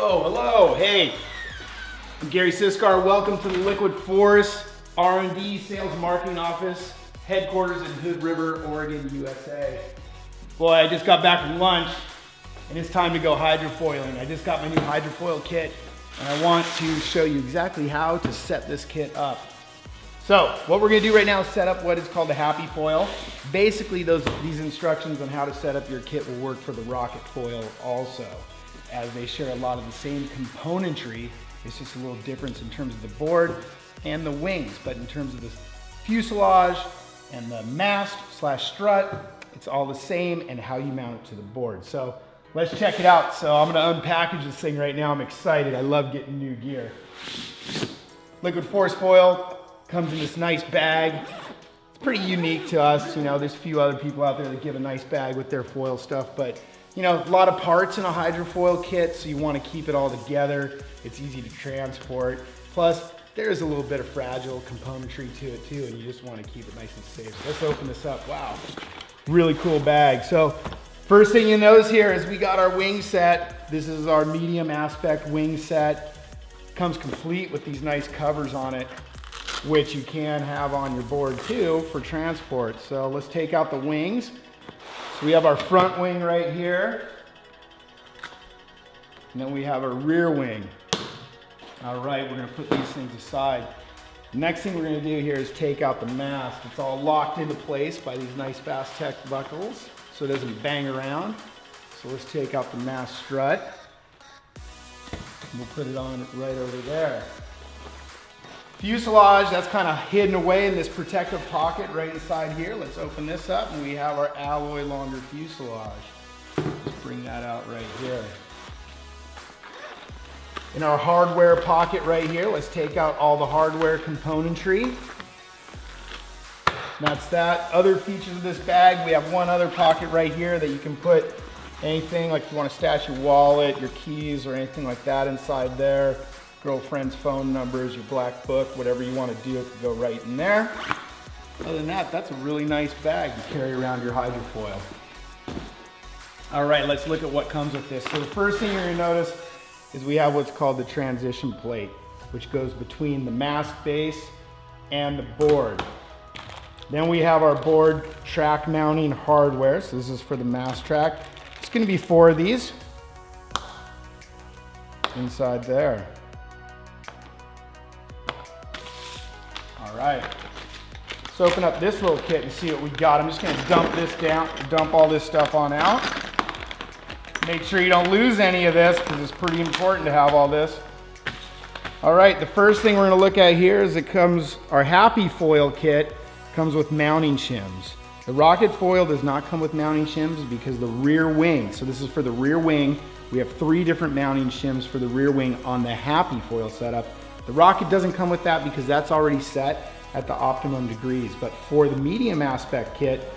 Hello, hey. I'm Gary Siskar. Welcome to the Liquid Force R&D Sales Marketing Office, headquarters in Hood River, Oregon, USA. Boy, I just got back from lunch and it's time to go hydrofoiling. I just got my new hydrofoil kit and I want to show you exactly how to set this kit up. So what we're gonna do right now is set up what is called the Happy Foil. Basically these instructions on how to set up your kit will work for the Rocket Foil also, as they share a lot of the same componentry. It's just a little difference in terms of the board and the wings, but in terms of the fuselage and the mast / strut, it's all the same, and how you mount it to the board. So let's check it out. So I'm gonna unpackage this thing right now. I'm excited. I love getting new gear. Liquid Force foil comes in this nice bag. It's pretty unique to us. You know, there's a few other people out there that give a nice bag with their foil stuff, but you know, a lot of parts in a hydrofoil kit, so you want to keep it all together. It's easy to transport. Plus, there's a little bit of fragile componentry to it too, and you just want to keep it nice and safe. So let's open this up. Wow, really cool bag. So first thing you notice here is we got our wing set. This is our medium aspect wing set. Comes complete with these nice covers on it, which you can have on your board too for transport. So let's take out the wings. So we have our front wing right here, and then we have our rear wing. All right, we're gonna put these things aside. The next thing we're gonna do here is take out the mast. It's all locked into place by these nice Fast Tech buckles, so it doesn't bang around. So let's take out the mast strut. We'll put it on right over there. Fuselage, that's kind of hidden away in this protective pocket right inside here. Let's open this up and we have our alloy longer fuselage. Let's bring that out right here. In our hardware pocket right here, let's take out all the hardware componentry. That's that. Other features of this bag, we have one other pocket right here that you can put anything, like if you want to stash your wallet, your keys, or anything like that inside there. Girlfriend's phone numbers, your black book, whatever you want to do, it can go right in there. Other than that, that's a really nice bag to carry around your hydrofoil. All right, let's look at what comes with this. So the first thing you're gonna notice is we have what's called the transition plate, which goes between the mast base and the board. Then we have our board track mounting hardware. So this is for the mast track. It's gonna be 4 of these inside there. All right, let's open up this little kit and see what we got. I'm just gonna dump this down, dump all this stuff on out. Make sure you don't lose any of this because it's pretty important to have all this. All right, the first thing we're gonna look at here is our Happy Foil kit comes with mounting shims. The Rocket Foil does not come with mounting shims because the rear wing, so this is for the rear wing. We have 3 different mounting shims for the rear wing on the Happy Foil setup. The Rocket doesn't come with that because that's already set at the optimum degrees. But for the medium aspect kit,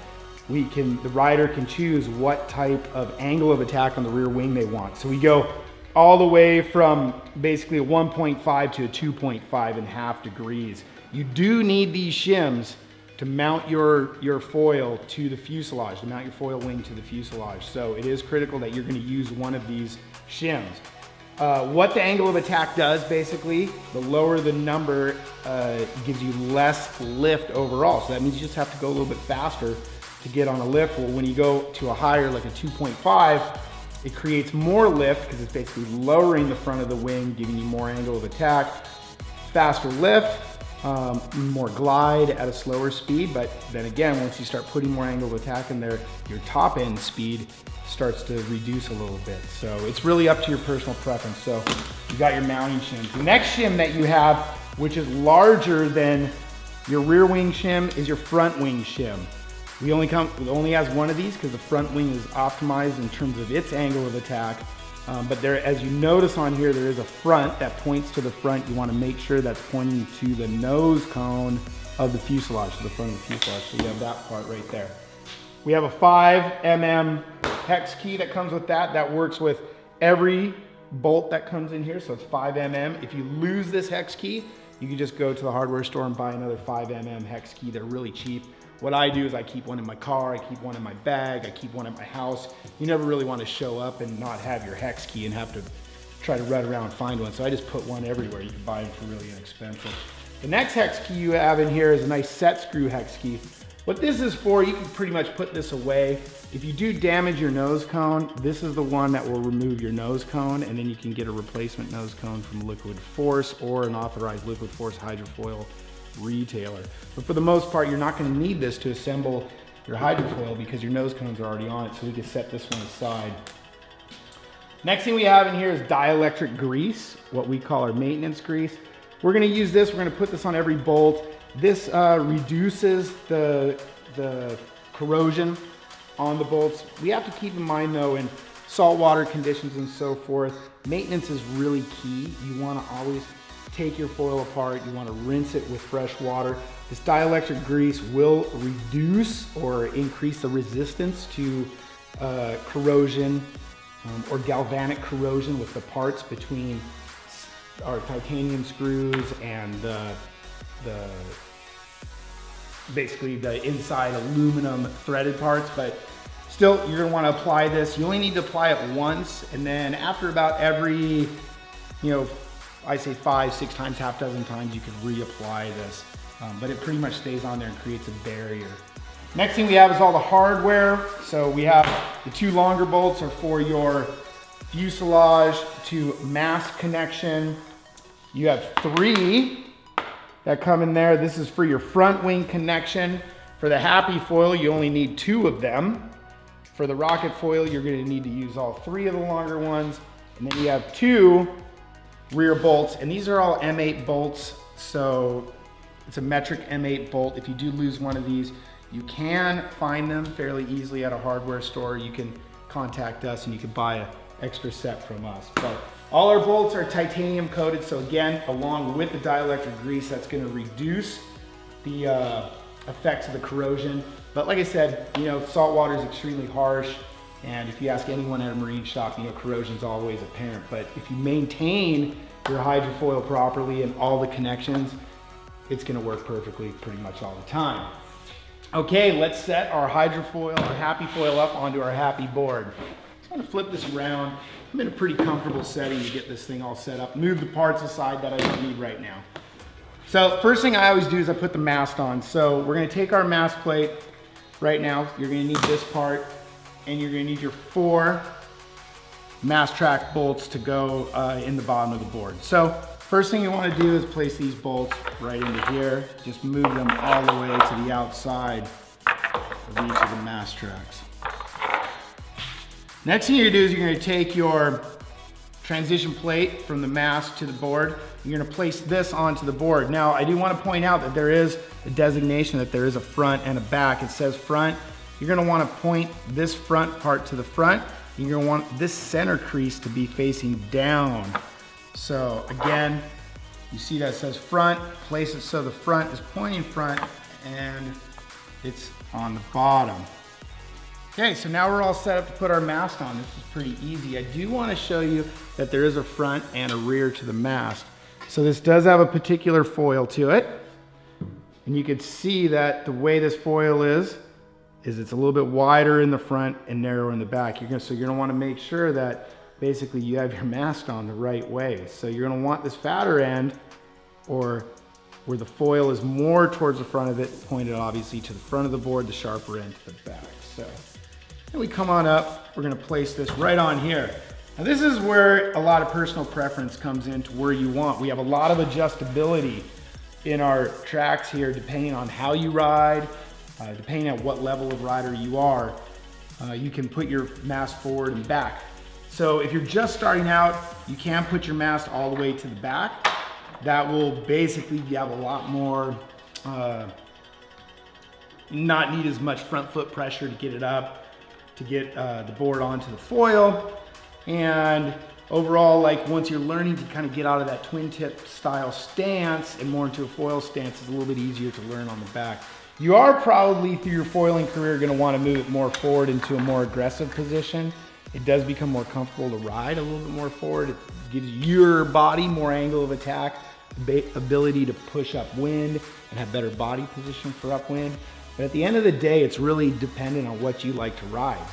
the rider can choose what type of angle of attack on the rear wing they want. So we go all the way from basically a 1.5 to a 2.5 degrees. You do need these shims to mount your foil to the fuselage, to mount your foil wing to the fuselage. So it is critical that you're gonna use one of these shims. What the angle of attack does, basically, the lower the number gives you less lift overall. So that means you just have to go a little bit faster to get on a lift. Well, when you go to a higher, like a 2.5, it creates more lift because it's basically lowering the front of the wing, giving you more angle of attack, faster lift, more glide at a slower speed. But then again, once you start putting more angle of attack in there, your top end speed starts to reduce a little bit. So it's really up to your personal preference. So you got your mounting shims. The next shim that you have, which is larger than your rear wing shim, is your front wing shim. It only has one of these because the front wing is optimized in terms of its angle of attack. But there, as you notice on here, there is a front that points to the front. You want to make sure that's pointing to the nose cone of the fuselage, to the front of the fuselage. So you have that part right there. We have a 5mm hex key that comes with that. That works with every bolt that comes in here, so it's 5mm. If you lose this hex key, you can just go to the hardware store and buy another 5mm hex key. They're really cheap. What I do is I keep one in my car, I keep one in my bag, I keep one at my house. You never really want to show up and not have your hex key and have to try to run around and find one. So I just put one everywhere. You can buy them for really inexpensive. The next hex key you have in here is a nice set screw hex key. What this is for, you can pretty much put this away. If you do damage your nose cone, this is the one that will remove your nose cone, and then you can get a replacement nose cone from Liquid Force or an authorized Liquid Force hydrofoil retailer. But for the most part, you're not going to need this to assemble your hydrofoil because your nose cones are already on it, so we can set this one aside. Next thing we have in here is dielectric grease, what we call our maintenance grease. We're going to use this, we're going to put this on every bolt. This reduces the corrosion on the bolts. We have to keep in mind though, in saltwater conditions and so forth, maintenance is really key. You want to always take your foil apart, you want to rinse it with fresh water. This dielectric grease will reduce or increase the resistance to corrosion or galvanic corrosion with the parts between our titanium screws and basically the inside aluminum threaded parts. But still, you're going to want to apply this. You only need to apply it once, and then after about every, I say 5-6 times, half dozen times, you can reapply this. But it pretty much stays on there and creates a barrier. Next thing we have is all the hardware. So we have the 2 longer bolts are for your fuselage to mast connection. You have 3 that come in there. This is for your front wing connection. For the happy foil, you only need 2 of them. For the rocket foil, you're going to need to use all 3 of the longer ones. And then you have 2 rear bolts, and these are all M8 bolts. So it's a metric M8 bolt. If you do lose one of these, you can find them fairly easily at a hardware store. You can contact us and you can buy an extra set from us. But all our bolts are titanium coated. So again, along with the dielectric grease, that's going to reduce the effects of the corrosion. But like I said, salt water is extremely harsh. And if you ask anyone at a marine shop, corrosion is always apparent. But if you maintain your hydrofoil properly and all the connections, it's going to work perfectly pretty much all the time. Okay, let's set our hydrofoil, our happy foil up onto our happy board. I'm going to flip this around. I'm in a pretty comfortable setting to get this thing all set up. Move the parts aside that I don't need right now. So first thing I always do is I put the mast on. So we're going to take our mast plate right now. You're going to need this part, and you're going to need your 4 mast track bolts to go in the bottom of the board. So first thing you want to do is place these bolts right into here. Just move them all the way to the outside of each of the mast tracks. Next thing you're going to do is you're going to take your transition plate from the mast to the board. You're going to place this onto the board. Now, I do want to point out that there is a designation that there is a front and a back. It says front. You're going to want to point this front part to the front. You're going to want this center crease to be facing down. So again, you see that it says front, place it so the front is pointing front and it's on the bottom. Okay, so now we're all set up to put our mast on. This is pretty easy. I do want to show you that there is a front and a rear to the mast. So this does have a particular foil to it. And you can see that the way this foil is it's a little bit wider in the front and narrower in the back. So you're gonna want to make sure that basically you have your mast on the right way. So you're going to want this fatter end, or where the foil is more towards the front of it, pointed obviously to the front of the board, the sharper end to the back. So then we come on up, we're going to place this right on here. Now this is where a lot of personal preference comes into where you want. We have a lot of adjustability in our tracks here depending on how you ride, depending on what level of rider you are. You can put your mast forward and back. So if you're just starting out, you can put your mast all the way to the back. That will basically, you have a lot more, not need as much front foot pressure to get it up, to get the board onto the foil. And overall, like once you're learning to kind of get out of that twin tip style stance and more into a foil stance, it's a little bit easier to learn on the back. You are probably through your foiling career going to want to move it more forward into a more aggressive position. It does become more comfortable to ride a little bit more forward. It gives your body more angle of attack, ability to push upwind and have better body position for upwind. But at the end of the day, it's really dependent on what you like to ride.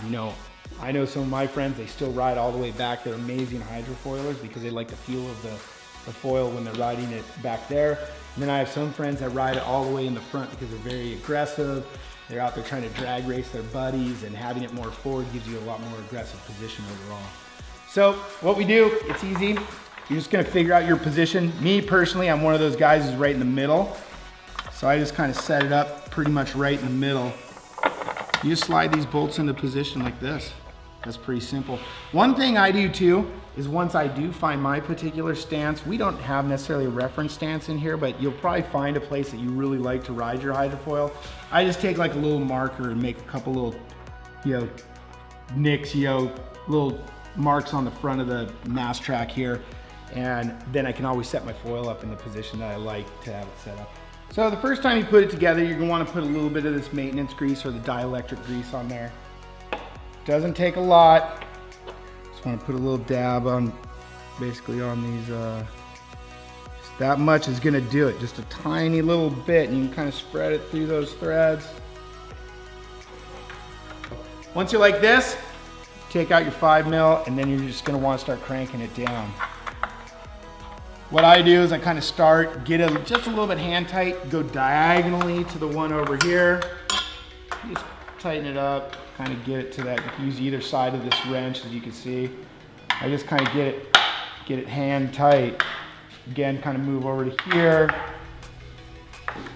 I know some of my friends, they still ride all the way back. They're amazing hydrofoilers because they like the feel of the foil when they're riding it back there. And then I have some friends that ride it all the way in the front because they're very aggressive. They're out there trying to drag race their buddies, and having it more forward gives you a lot more aggressive position overall. So what we do, it's easy. You're just gonna figure out your position. Me personally, I'm one of those guys who's right in the middle. So I just kind of set it up pretty much right in the middle. You just slide these bolts into position like this. That's pretty simple. One thing I do too is once I do find my particular stance, we don't have necessarily a reference stance in here, but you'll probably find a place that you really like to ride your hydrofoil. I just take like a little marker and make a couple little, nicks, little marks on the front of the mast track here. And then I can always set my foil up in the position that I like to have it set up. So the first time you put it together, you're gonna wanna put a little bit of this maintenance grease or the dielectric grease on there. Doesn't take a lot. Just want to put a little dab on, basically on these, just that much is going to do it. Just a tiny little bit, and you can kind of spread it through those threads. Once you're like this, take out your 5mm, and then you're just going to want to start cranking it down. What I do is I kind of start, get it just a little bit hand tight, go diagonally to the one over here. Just tighten it up. Kind of get it to that, you can use either side of this wrench, as you can see. I just kind of get it hand tight. Again, kind of move over to here.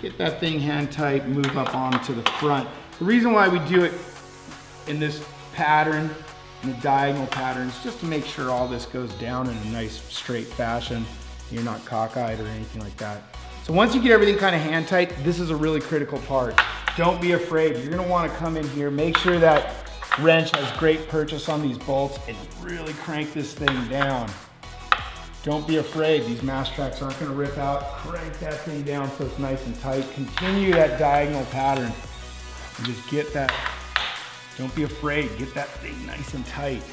Get that thing hand tight, move up onto the front. The reason why we do it in this pattern, in the diagonal pattern, is just to make sure all this goes down in a nice straight fashion. You're not cockeyed or anything like that. So once you get everything kind of hand tight, this is a really critical part. Don't be afraid. You're gonna wanna come in here, make sure that wrench has great purchase on these bolts, and really crank this thing down. Don't be afraid. These mast tracks aren't gonna rip out. Crank that thing down so it's nice and tight. Continue that diagonal pattern and just get that. Don't be afraid. Get that thing nice and tight.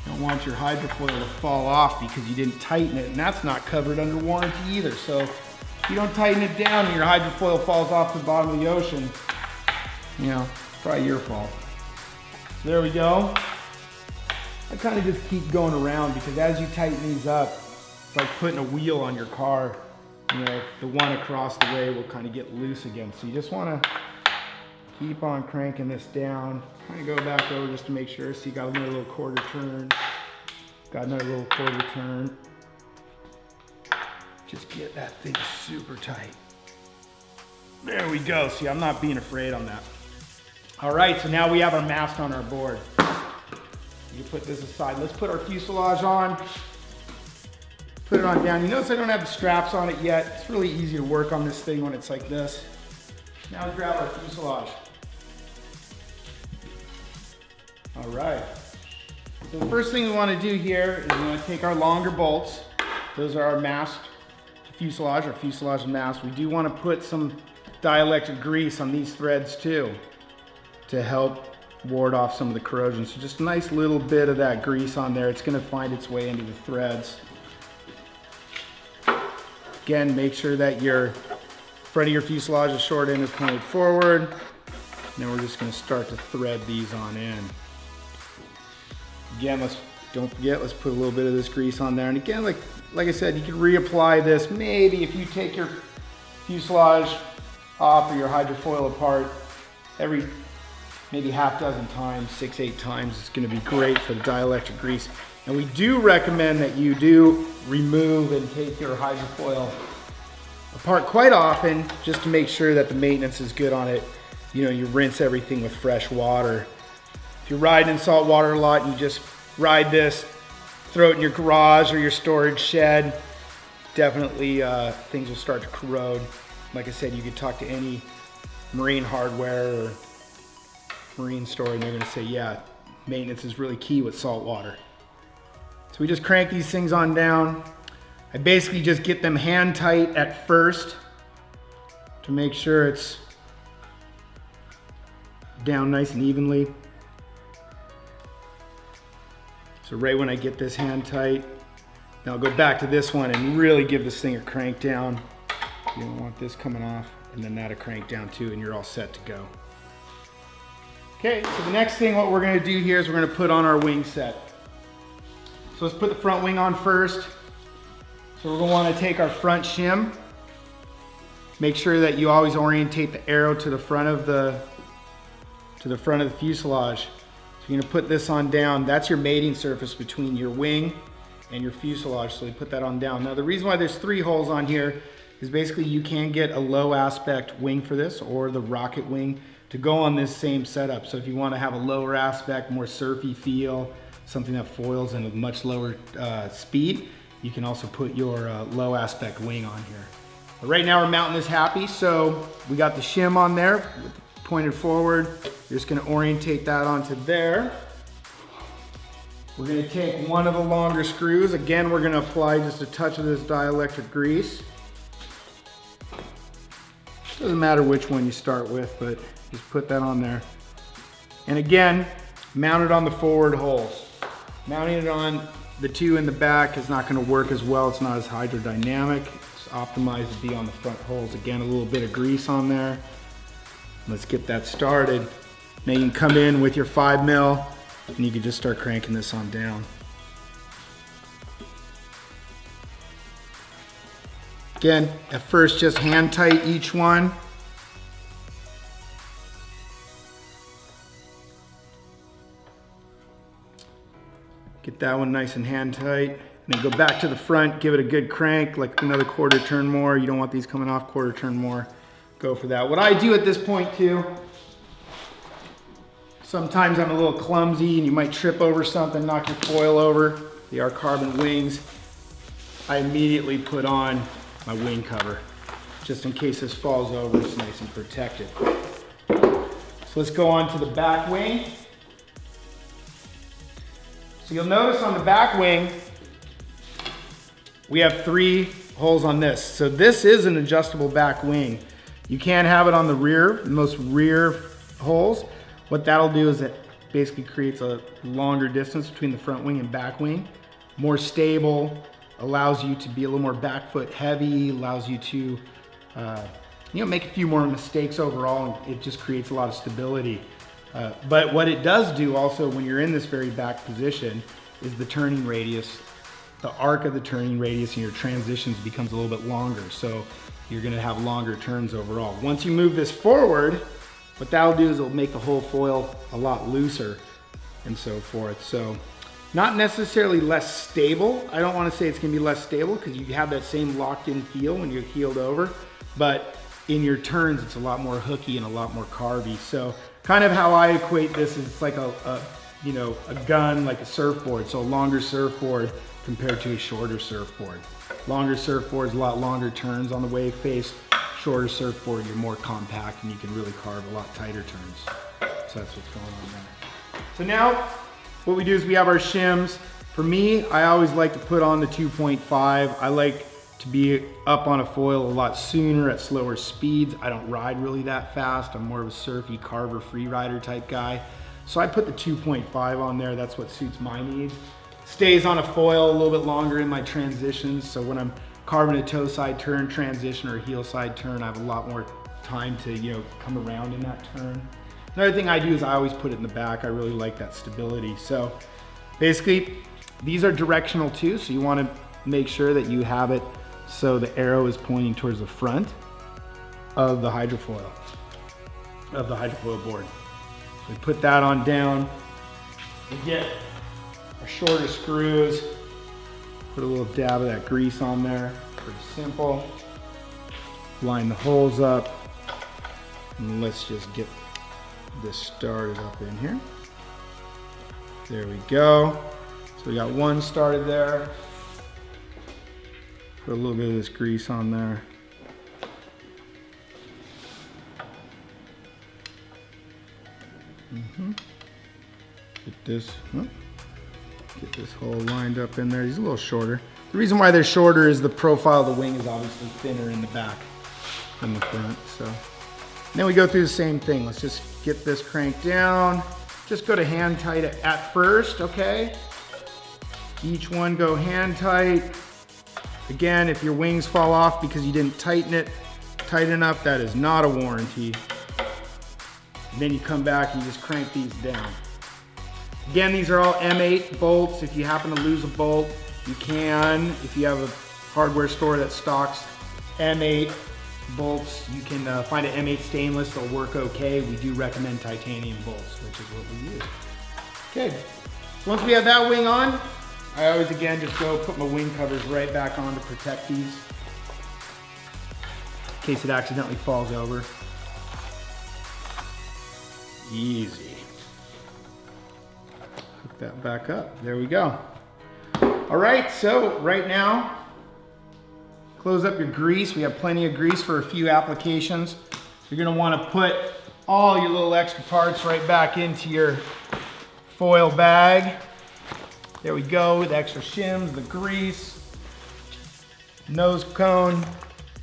You don't want your hydrofoil to fall off because you didn't tighten it, and that's not covered under warranty either. So if you don't tighten it down and your hydrofoil falls off to the bottom of the ocean, it's probably your fault. So there we go. I kind of just keep going around because as you tighten these up, it's like putting a wheel on your car. The one across the way will kind of get loose again. So you just want to keep on cranking this down. Kind of go back over just to make sure. So you got another little quarter turn. Got another little quarter turn. Just get that thing super tight. There we go. See, I'm not being afraid on that. All right, so now we have our mast on our board. You put this aside. Let's put our fuselage on. Put it on down. You notice I don't have the straps on it yet. It's really easy to work on this thing when it's like this. Now we grab our fuselage. All right. So the first thing we want to do here is we want to take our longer bolts. Those are our mast fuselage, or fuselage and mast. We do want to put some dielectric grease on these threads too to help ward off some of the corrosion. So just a nice little bit of that grease on there. It's going to find its way into the threads. Again, make sure that your front of your fuselage, short end is pointed forward. And then we're just going to start to thread these on in. Again, don't forget, let's put a little bit of this grease on there. And again, like I said, you can reapply this. Maybe if you take your fuselage off or your hydrofoil apart every maybe half dozen times, 6-8 times, it's going to be great for the dielectric grease. And we do recommend that you do remove and take your hydrofoil apart quite often, just to make sure that the maintenance is good on it. You rinse everything with fresh water. If you're riding in salt water a lot, you just ride this, throw it in your garage or your storage shed, definitely things will start to corrode. Like I said, you could talk to any marine hardware or marine store and they're gonna say, yeah, maintenance is really key with salt water. So we just crank these things on down. I basically just get them hand tight at first to make sure it's down nice and evenly. So right when I get this hand tight, now I'll go back to this one and really give this thing a crank down. You don't want this coming off, and then that a crank down too, and you're all set to go. Okay, so the next thing what we're gonna do here is we're gonna put on our wing set. So let's put the front wing on first. So we're gonna wanna take our front shim. Make sure that you always orientate the arrow to the front of the fuselage. So you're gonna put this on down. That's your mating surface between your wing and your fuselage. So we put that on down. Now the reason why there's 3 holes on here is basically you can get a low aspect wing for this, or the rocket wing, to go on this same setup. So if you want to have a lower aspect, more surfy feel, something that foils in a much lower speed, you can also put your low aspect wing on here. But right now we're mounting this happy, so we got the shim on there, pointed forward. You're just gonna orientate that onto there. We're gonna take one of the longer screws. Again, we're gonna apply just a touch of this dielectric grease. Doesn't matter which one you start with, but just put that on there. And again, mount it on the forward holes. Mounting it on the 2 in the back is not gonna work as well. It's not as hydrodynamic. It's optimized to be on the front holes. Again, a little bit of grease on there. Let's get that started. Now you can come in with your 5mm and you can just start cranking this on down. Again, at first just hand tight each one. Get that one nice and hand tight. And then go back to the front, give it a good crank, like another quarter turn more. You don't want these coming off, quarter turn more. Go for that. What I do at this point too, sometimes I'm a little clumsy and you might trip over something, knock your foil over. They are carbon wings. I immediately put on my wing cover, just in case this falls over, it's nice and protected. So let's go on to the back wing. So you'll notice on the back wing, we have 3 holes on this. So this is an adjustable back wing. You can't have it on the rear, most rear holes. What that'll do is it basically creates a longer distance between the front wing and back wing. More stable, allows you to be a little more back foot heavy, allows you to make a few more mistakes overall, and it just creates a lot of stability. But what it does do also when you're in this very back position is the turning radius, the arc of the turning radius in your transitions becomes a little bit longer. So you're gonna have longer turns overall. Once you move this forward, what that'll do is it'll make the whole foil a lot looser and so forth. So not necessarily less stable. I don't want to say it's gonna be less stable because you have that same locked in feel when you're heeled over, but in your turns, it's a lot more hooky and a lot more carvy. So kind of how I equate this is like a gun, like a surfboard. So a longer surfboard compared to a shorter surfboard. Longer surfboard is a lot longer turns on the wave face. Shorter surfboard, you're more compact and you can really carve a lot tighter turns. So that's what's going on there. So now, what we do is we have our shims. For me, I always like to put on the 2.5. I like to be up on a foil a lot sooner at slower speeds. I don't ride really that fast. I'm more of a surfy carver free rider type guy. So I put the 2.5 on there. That's what suits my needs. Stays on a foil a little bit longer in my transitions. So when I'm carving a toe side turn transition or a heel side turn, I have a lot more time to come around in that turn. Another thing I do is I always put it in the back. I really like that stability. So basically, these are directional too. So you want to make sure that you have it so the arrow is pointing towards the front of the hydrofoil, board. So we put that on down. We get our shorter screws. Put a little dab of that grease on there. Pretty simple. Line the holes up. And let's just get this started up in here. There we go. So we got one started there. Put a little bit of this grease on there. Get this hole lined up in there. He's a little shorter. The reason why they're shorter is the profile of the wing is obviously thinner in the back than the front. So then we go through the same thing. Let's just get this cranked down. Just go to hand tight at first, okay? Each one go hand tight. Again, if your wings fall off because you didn't tighten it tight enough, that is not a warranty. And then you come back and you just crank these down. Again, these are all M8 bolts. If you happen to lose a bolt, you can. If you have a hardware store that stocks M8 bolts, you can find an M8 stainless, they'll work okay. We do recommend titanium bolts, which is what we use. Okay, so once we have that wing on, I always again just go put my wing covers right back on to protect these in case it accidentally falls over. Easy. Hook that back up, there we go. All right, so right now, close up your grease. We have plenty of grease for a few applications. You're gonna wanna put all your little extra parts right back into your foil bag. There we go, the extra shims, the grease, nose cone,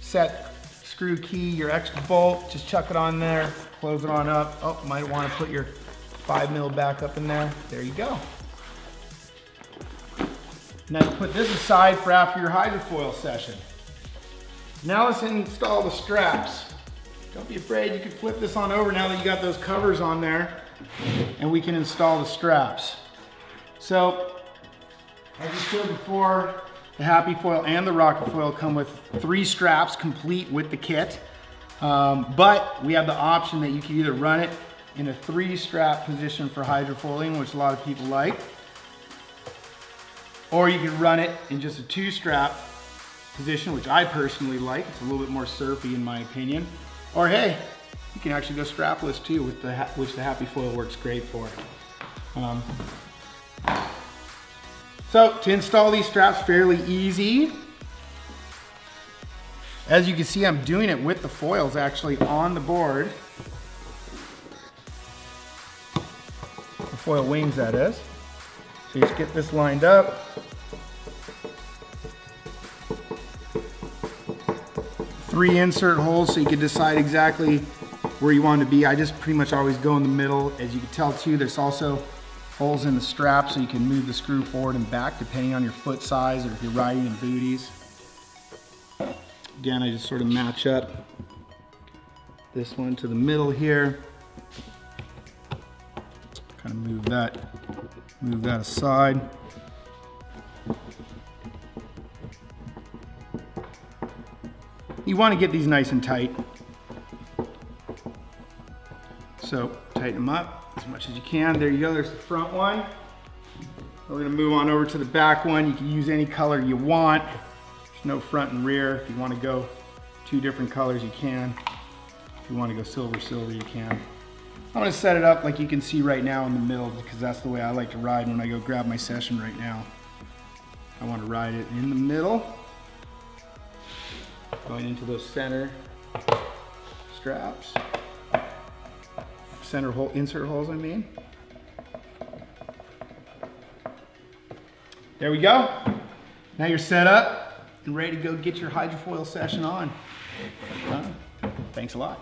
set screw key, your extra bolt, just chuck it on there, close it on up. Oh, might wanna put your 5mm back up in there. There you go. Now you put this aside for after your hydrofoil session. Now let's install the straps. Don't be afraid, you can flip this on over now that you got those covers on there, and we can install the straps. So, as you showed before, the Happy Foil and the Rocket Foil come with 3 straps complete with the kit. But we have the option that you can either run it in a 3-strap position for hydrofoiling, which a lot of people like, or you can run it in just a 2-strap position, which I personally like. It's a little bit more surfy in my opinion. Or hey, you can actually go strapless too, with which the Happy Foil works great for. So to install these straps, fairly easy. As you can see, I'm doing it with the foils actually on the board. The foil wings, that is. So you just get this lined up. Three insert holes so you can decide exactly where you want to be. I just pretty much always go in the middle. As you can tell too, there's also holes in the strap so you can move the screw forward and back depending on your foot size or if you're riding in booties. Again, I just sort of match up this one to the middle here. Kind of move that aside. You want to get these nice and tight. So tighten them up as much as you can. There you go, there's the front one. We're going to move on over to the back one. You can use any color you want. There's no front and rear. If you want to go 2 different colors, you can. If you want to go silver, you can. I'm going to set it up like you can see right now in the middle because that's the way I like to ride when I go grab my session right now. I want to ride it in the middle. Going into those center straps. Center hole, insert holes I mean. There we go. Now you're set up and ready to go get your hydrofoil session on. Thanks a lot.